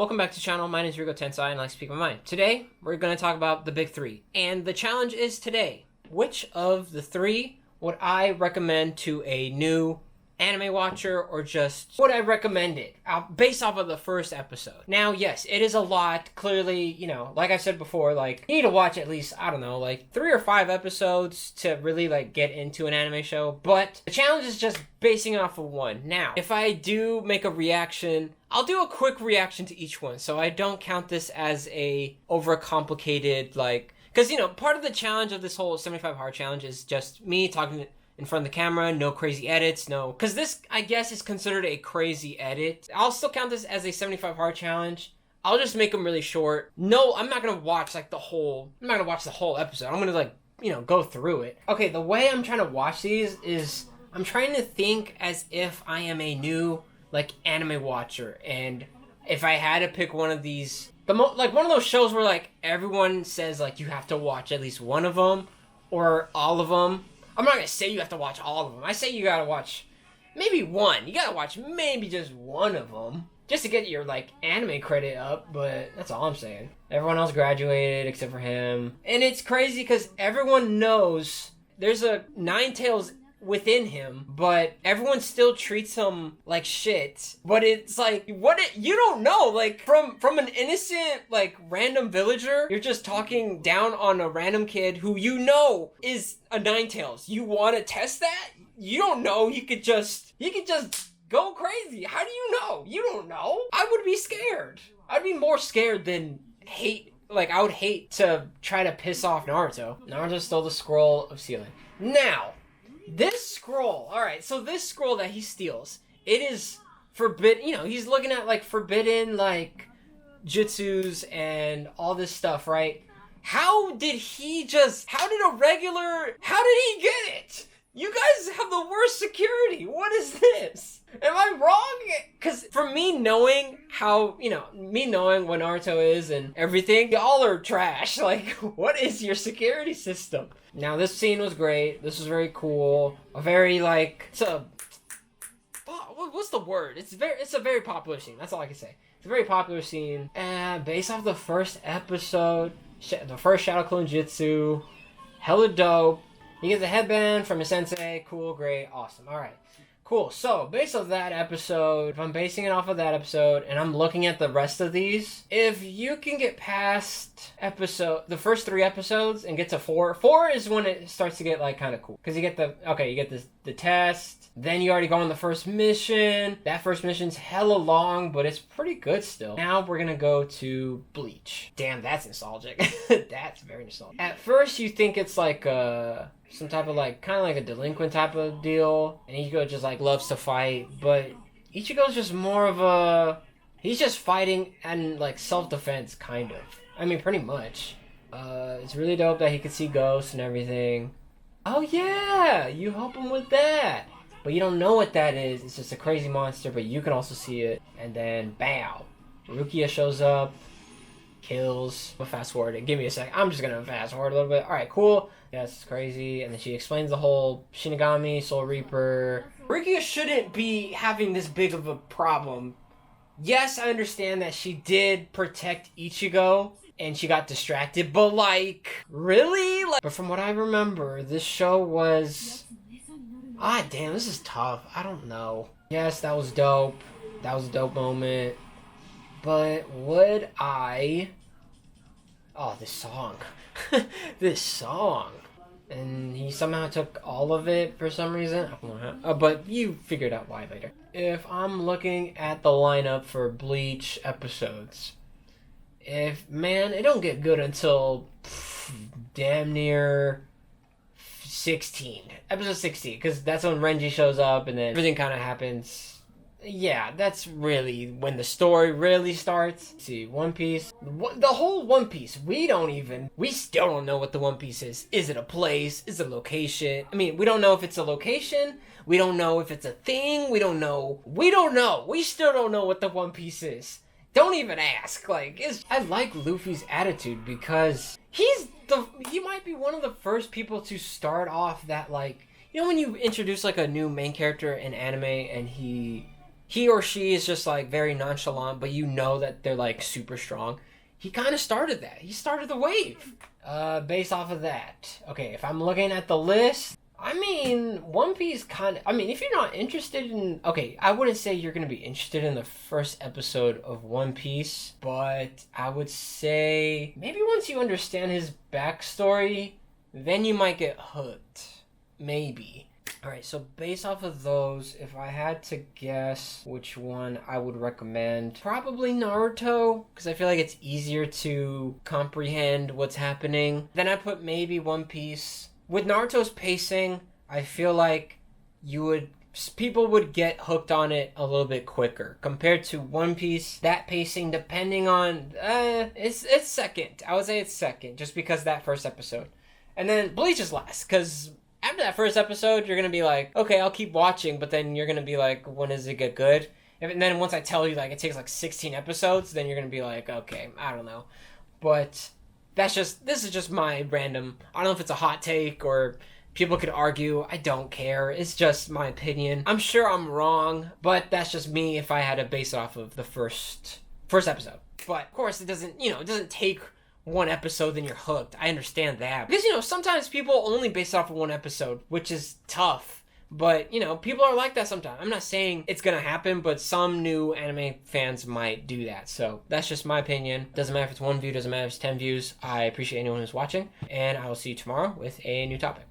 Welcome back to the channel. My name is Rico Tensai and I like to speak my mind. Today, we're going to talk about the big three. And the challenge is today, which of the three would I recommend to a new anime watcher, or just would I recommend it based off of the first episode? Now, yes, it is a lot. Clearly, you know, like I said before, like, you need to watch at least, I don't know, like 3 or 5 episodes to really like get into an anime show. But the challenge is just basing it off of one. Now, if I do make a reaction, I'll do a quick reaction to each one, so I don't count this as a overcomplicated, like, because, you know, part of the challenge of this whole 75 hard challenge is just me talking in front of the camera, no crazy edits, no, because this, I guess, is considered a crazy edit. I'll still count this as a 75 hard challenge. I'll just make them really short. No, I'm not gonna watch like the whole episode. I'm gonna, like, you know, go through it. Okay, the way I'm trying to watch these is I'm trying to think as if I am a new, like, anime watcher, and if I had to pick one of these, like one of those shows where like everyone says like you have to watch at least one of them or all of them. I'm not gonna say you have to watch all of them. I say you gotta watch maybe one. You gotta watch maybe just one of them just to get your like anime credit up, but that's all I'm saying. Everyone else graduated except for him, and it's crazy because everyone knows there's a Nine Tails within him, but everyone still treats him like shit. But it's like, you don't know, like, from an innocent, like, random villager, you're just talking down on a random kid who you know is a Nine Tails. You want to test that? You don't know. He could just go crazy. How do you know? You don't know. I would be scared. I'd be more scared than hate. Like, I would hate to try to piss off Naruto. Naruto stole the scroll of sealing. Now, this scroll, alright, so this scroll that he steals, it is forbidden, you know, he's looking at, like, forbidden, like, jutsus and all this stuff, right? How did he get it? You guys have the worst security. What is this? Am I wrong? Because for me knowing how, you know, me knowing what Naruto is and everything, y'all are trash. Like, what is your security system? Now, this scene was great. This was very cool. A very, like, what's the word? It's a very popular scene. That's all I can say. It's a very popular scene. And based off the first episode, the first Shadow Clone Jutsu, hella dope. He gets a headband from his sensei. Cool, great, awesome. Alright, cool. So, based off that episode, if I'm basing it off of that episode, and I'm looking at the rest of these, if you can get past the first 3 episodes and get to 4 is when it starts to get, like, kind of cool. Because you get the test, then you already go on the first mission. That first mission's hella long, but it's pretty good still. Now we're gonna go to Bleach. Damn, that's nostalgic. That's very nostalgic. At first, you think it's like some type of, like, kind of like a delinquent type of deal, and Ichigo just, like, loves to fight, but Ichigo's just more of he's just fighting and, like, self-defense, kind of. I mean, pretty much. It's really dope that he could see ghosts and everything. Oh yeah, you help him with that. But you don't know what that is. It's just a crazy monster, but you can also see it. And then, bow. Rukia shows up, kills. I'll fast forward it. Give me a sec. I'm just gonna fast forward a little bit. Alright, cool. Yeah, it's crazy. And then she explains the whole Shinigami, Soul Reaper. Rukia shouldn't be having this big of a problem. Yes, I understand that she did protect Ichigo and she got distracted, but, like, really? Like, but from what I remember, this show was... Ah, damn, this is tough. I don't know. Yes, that was dope. That was a dope moment. But would I... Oh, this song. This song. And he somehow took all of it for some reason. I don't know. But you figured out why later. If I'm looking at the lineup for Bleach episodes, man, it don't get good until damn near 16. Episode 16, because that's when Renji shows up and then everything kind of happens. Yeah, that's really when the story really starts. Let's see, One Piece. The whole One Piece, we still don't know what the One Piece is. Is it a place? Is it a location? I mean, we don't know if it's a location. We don't know if it's a thing. We don't know. We still don't know what the One Piece is. Don't even ask. Like, I like Luffy's attitude because he might be one of the first people to start off that, like, you know, when you introduce like a new main character in anime and he he or she is just like very nonchalant, but you know that they're like super strong. He kind of started that. He started the wave. Based off of that. Okay, if I'm looking at the list, I mean, One Piece kind of... I mean, if you're not interested in... Okay, I wouldn't say you're going to be interested in the first episode of One Piece, but I would say maybe once you understand his backstory, then you might get hooked. Maybe. Alright, so based off of those, if I had to guess which one I would recommend, probably Naruto, because I feel like it's easier to comprehend what's happening. Then I put maybe One Piece. With Naruto's pacing, I feel like people would get hooked on it a little bit quicker compared to One Piece. That pacing, depending on it's second. I would say it's second, just because that first episode, and then Bleach is last, because after that first episode, you're gonna be like, okay, I'll keep watching, but then you're gonna be like, when does it get good? And then once I tell you like it takes like 16 episodes, then you're gonna be like, okay, I don't know, but. This is just my random, I don't know if it's a hot take or people could argue, I don't care, it's just my opinion. I'm sure I'm wrong, but that's just me if I had to base it off of the first episode. But of course it doesn't take one episode then you're hooked. I understand that. Because, sometimes people only base it off of one episode, which is tough. But, people are like that sometimes. I'm not saying it's gonna happen, but some new anime fans might do that. So that's just my opinion. Doesn't matter if it's 1 view, doesn't matter if it's 10 views. I appreciate anyone who's watching, and I will see you tomorrow with a new topic.